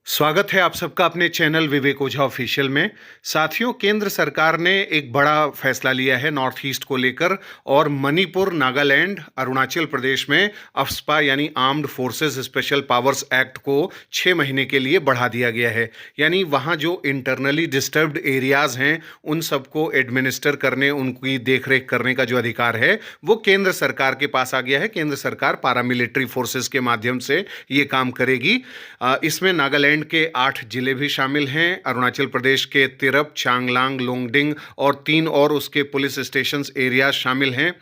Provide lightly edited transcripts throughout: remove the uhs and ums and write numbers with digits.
स्वागत है आप सबका अपने चैनल विवेक ओझा ऑफिशियल में। साथियों, केंद्र सरकार ने एक बड़ा फैसला लिया है नॉर्थ ईस्ट को लेकर और मणिपुर, नागालैंड, अरुणाचल प्रदेश में अफ्स्पा यानी armed forces special powers act को 6 महीने के लिए बढ़ा दिया गया है। यानी वहाँ जो इंटरनली डिस्टर्ब्ड एरियाज हैं उन सबको एडमिनिस्टर करने, उनकी देखरेख करने का जो अधिकार है वो केंद्र सरकार के पास आ गया है। केंद्र सरकार पारामिलिट्री फोर्सेस के माध्यम से ये काम करेगी। इसमें नागालैंड के 8 जिले भी शामिल हैं, अरुणाचल प्रदेश के तिरप, चांगलांग, लोंगडिंग और 3 और उसके पुलिस स्टेशंस एरियाज शामिल हैं।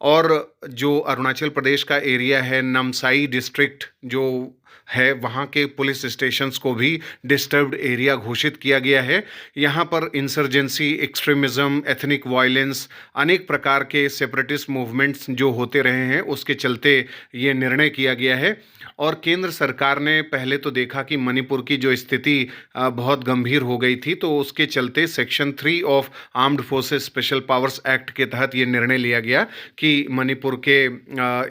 और जो अरुणाचल प्रदेश का एरिया है, नामसाई डिस्ट्रिक्ट जो है, वहाँ के पुलिस स्टेशंस को भी डिस्टर्ब्ड एरिया घोषित किया गया है। यहाँ पर इंसर्जेंसी, एक्सट्रीमिज्म, एथनिक वायलेंस, अनेक प्रकार के सेपरेटिस्ट मूवमेंट्स जो होते रहे हैं उसके चलते ये निर्णय किया गया है। और केंद्र सरकार ने पहले तो देखा कि मणिपुर की जो स्थिति बहुत गंभीर हो गई थी, तो उसके चलते section 3 of armed forces special powers act के तहत ये निर्णय लिया गया कि मणिपुर के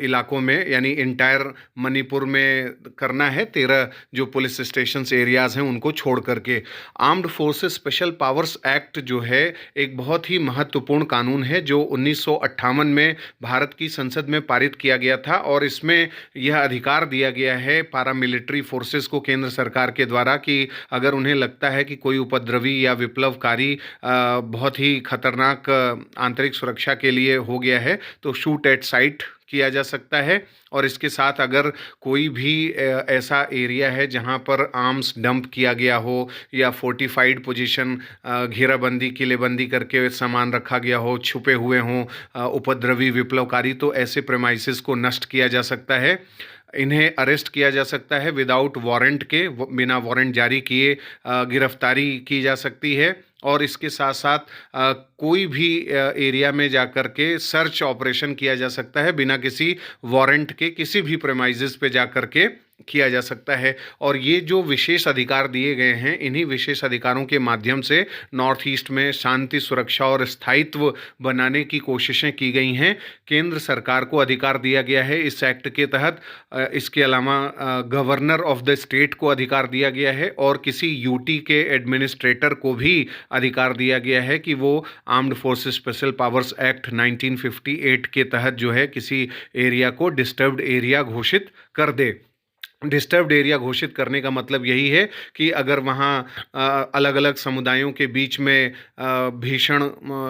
इलाकों में, यानी इंटायर मणिपुर में करना है, 13 जो पुलिस स्टेशंस एरियाज हैं उनको छोड़ करके। Armed forces special powers act जो है एक बहुत ही महत्वपूर्ण कानून है जो 1958 में भारत की संसद में पारित किया गया था। और इसमें यह अधिकार दिया गया है पारामिलिट्री फोर्सेस को केंद्र सरकार के द्वारा कि अगर उन्हें लगता है कि कोई उपद्रवी या विप्लवकारी बहुत ही खतरनाक आंतरिक सुरक्षा के लिए हो गया है तो शूट एट साइट किया जा सकता है। और इसके साथ अगर कोई भी ऐसा एरिया है जहां पर आर्म्स डंप किया गया हो या फोर्टिफाइड पोजीशन, घेराबंदी, किलेबंदी करके सामान रखा गया हो, छुपे हुए हों उपद्रवी विप्लवकारी, तो ऐसे प्रेमाइसेस को नष्ट किया जा सकता है। इन्हें अरेस्ट किया जा सकता है विदाउट वारंट के, बिना वारंट जारी किए गिरफ्तारी की जा सकती है। और इसके साथ साथ कोई भी एरिया में जाकर के सर्च ऑपरेशन किया जा सकता है बिना किसी वारंट के, किसी भी प्रेमाइजेस पे जाकर के किया जा सकता है। और ये जो विशेष अधिकार दिए गए हैं, इन्हीं विशेष अधिकारों के माध्यम से नॉर्थ ईस्ट में शांति, सुरक्षा और स्थायित्व बनाने की कोशिशें की गई हैं। केंद्र सरकार को अधिकार दिया गया है इस एक्ट के तहत। इसके अलावा गवर्नर ऑफ द स्टेट को अधिकार दिया गया है और किसी यूटी के एडमिनिस्ट्रेटर को भी अधिकार दिया गया है कि वो armed forces special powers act 1958 के तहत जो है किसी एरिया को डिस्टर्ब्ड एरिया घोषित कर दे। डिस्टर्ब्ड एरिया घोषित करने का मतलब यही है कि अगर वहाँ अलग अलग समुदायों के बीच में भीषण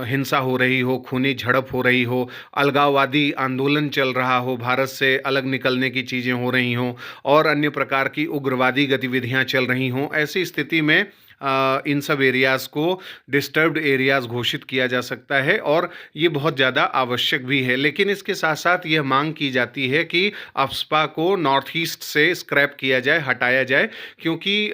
हिंसा हो रही हो, खूनी झड़प हो रही हो, अलगाववादी आंदोलन चल रहा हो, भारत से अलग निकलने की चीज़ें हो रही हों और अन्य प्रकार की उग्रवादी गतिविधियाँ चल रही हों, ऐसी स्थिति में इन सब एरियाज़ को डिस्टर्ब्ड एरियाज़ घोषित किया जा सकता है। और ये बहुत ज़्यादा आवश्यक भी है। लेकिन इसके साथ साथ यह मांग की जाती है कि अफ्स्पा को नॉर्थ ईस्ट से स्क्रैप किया जाए, हटाया जाए, क्योंकि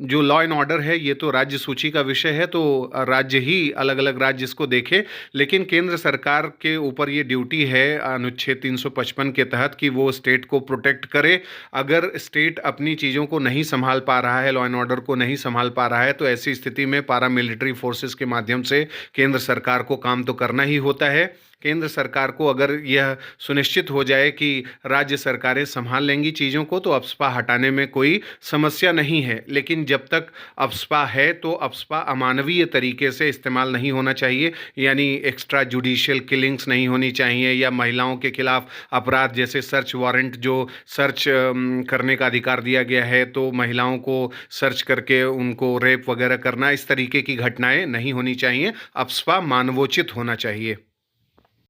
जो लॉ एंड ऑर्डर है ये तो राज्य सूची का विषय है, तो राज्य ही, अलग अलग राज्य इसको देखें। लेकिन केंद्र सरकार के ऊपर ये ड्यूटी है अनुच्छेद 355 के तहत कि वो स्टेट को प्रोटेक्ट करे। अगर स्टेट अपनी चीज़ों को नहीं संभाल पा रहा है, लॉ एंड ऑर्डर को नहीं संभाल पा रहा है, तो ऐसी स्थिति में पारामिलिट्री फोर्सेस के माध्यम से केंद्र सरकार को काम तो करना ही होता है। केंद्र सरकार को अगर यह सुनिश्चित हो जाए कि राज्य सरकारें संभाल लेंगी चीज़ों को, तो अफ्स्पा हटाने में कोई समस्या नहीं है। लेकिन जब तक अफ्स्पा है तो अफ्स्पा अमानवीय तरीके से इस्तेमाल नहीं होना चाहिए, यानी एक्स्ट्रा जुडिशियल किलिंग्स नहीं होनी चाहिए, या महिलाओं के खिलाफ अपराध जैसे सर्च वारंट, जो सर्च करने का अधिकार दिया गया है तो महिलाओं को सर्च करके उनको रेप वगैरह करना, इस तरीके की घटनाएं नहीं होनी चाहिए। अफ्स्पा मानवोचित होना चाहिए।